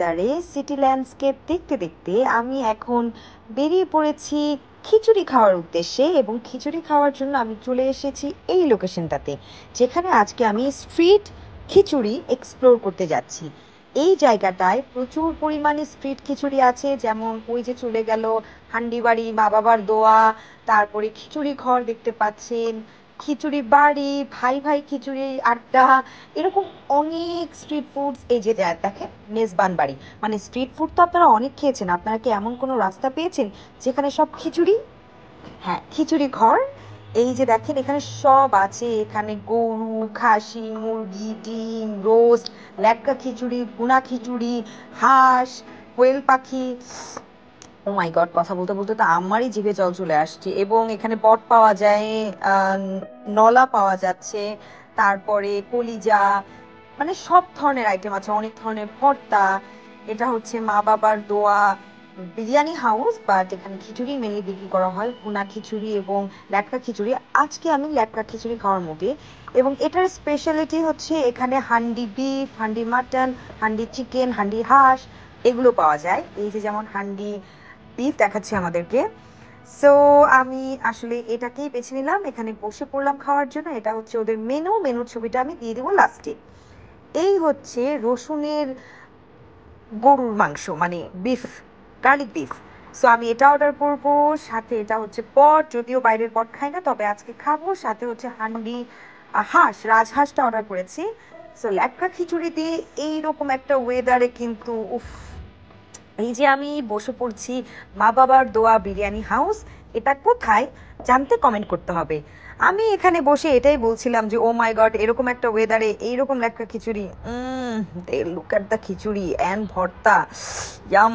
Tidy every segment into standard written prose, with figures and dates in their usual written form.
ওয়েদারে city landscape দেখতে দেখতে আমি এখন বেরিয়ে পড়েছি খিচুড়ি খাওয়ার উদ্দেশ্যে। এবং খিচুড়ি খাওয়ার জন্য আমি চলে এসেছি এই লোকেশনটাতে, যেখানে আজকে আমি স্ট্রিট খিচুড়ি এক্সপ্লোর করতে যাচ্ছি। এই জায়গাটায় প্রচুর পরিমাণে স্ট্রিট খিচুড়ি আছে, যেমন ওই যে চলে গেল হান্ডিবাড়ি, মা বাবার দোয়া, তারপরে খিচুড়ি ঘর দেখতে পাচ্ছেন, খিচুড়ি বাড়ি, ভাই ভাই খিচুড়ি আড্ডা, এরকম অনেক স্ট্রিট ফুড। এই যে দেখেন মেজবান বাড়ি, মানে স্ট্রিট ফুড তো আপনারা অনেক খেয়েছেন, আপনারা কি এমন কোনো রাস্তা পেয়েছেন যেখানে সব খিচুড়ি? হ্যাঁ, খিচুড়ি ঘর। এই যে দেখেন এখানে সব আছে, এখানে গরু, খাসি, মুরগি, ডিম, রোস্ট, ল্যাটকা খিচুড়ি, ভুনা খিচুড়ি, হাঁস, কোয়েল পাখি। ও মাই গড, কথা বলতে বলতে তো আমারই জিভে জল চলে আসছে। এবং এখানে বট পাওয়া যায়, নলা পাওয়া যাচ্ছে, তারপরে কলিজা, মানে সব ধরনের আইটেম আছে, অনেক ধরনের ভর্তা। এটা হচ্ছে মা বাবার দোয়া বিরিয়ানি হাউস, বাট এখানে খিচুড়ি মেনলি বিক্রি করা হয়, ভুনা খিচুড়ি এবং ল্যাটকা খিচুড়ি। আজকে আমি ল্যাটকা খিচুড়ি খাওয়ার মুডে। এবং এটার স্পেশালিটি হচ্ছে এখানে handi beef, handi mutton, handi chicken, handi হাঁস, এগুলো পাওয়া যায়। এই যে যেমন হান্ডি বিফ দেখাচ্ছে আমাদেরকে। সো আমি আসলে এটাকেই বেছে নিলাম, এখানে বসে পড়লাম খাওয়ার জন্য। এটা হচ্ছে ওদের মেনুর ছবিটা আমি দিয়ে দেবো লাস্টে। এই হচ্ছে রসুনের গরুর মাংস, মানে বিফ, গার্লিক বিফ। সো আমি এটা অর্ডার করব, সাথে এটা হচ্ছে পট, যদিও বাইরের পট খাই না, তবে আজকে খাবো। সাথে হচ্ছে হান্ডি হাঁস, রাজহাঁসটা অর্ডার করেছি। সো ল্যাটকা খিচুড়ি দিয়ে এইরকম একটা ওয়েদারে কিন্তু উফ। এই যে আমি বসে পড়ছি মা বাবার দোয়া বিরিয়ানি হাউস, এটা কোথায় জানতে কমেন্ট করতে হবে। আমি এখানে বসে এটাই বলছিলাম যে ও মাই গড, এরকম একটা ওয়েদারে এইরকম ল্যাটকা khichdi, look at the khichdi and bharta, yum.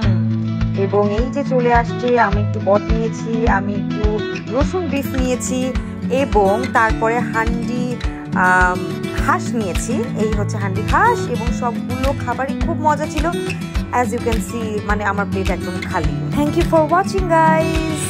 এবং এই যে চলে আসছে, আমি একটু বট নিয়েছি, আমি একটু রসুন বিফ নিয়েছি, এবং তারপরে হান্ডি হাঁস নিয়েছি। এই হচ্ছে হান্ডি হাঁস, এবং সবগুলো খাবারই খুব মজা ছিল। অ্যাজ ইউ ক্যান সি, মানে আমার প্লেট একদম খালি। Thank you for watching guys.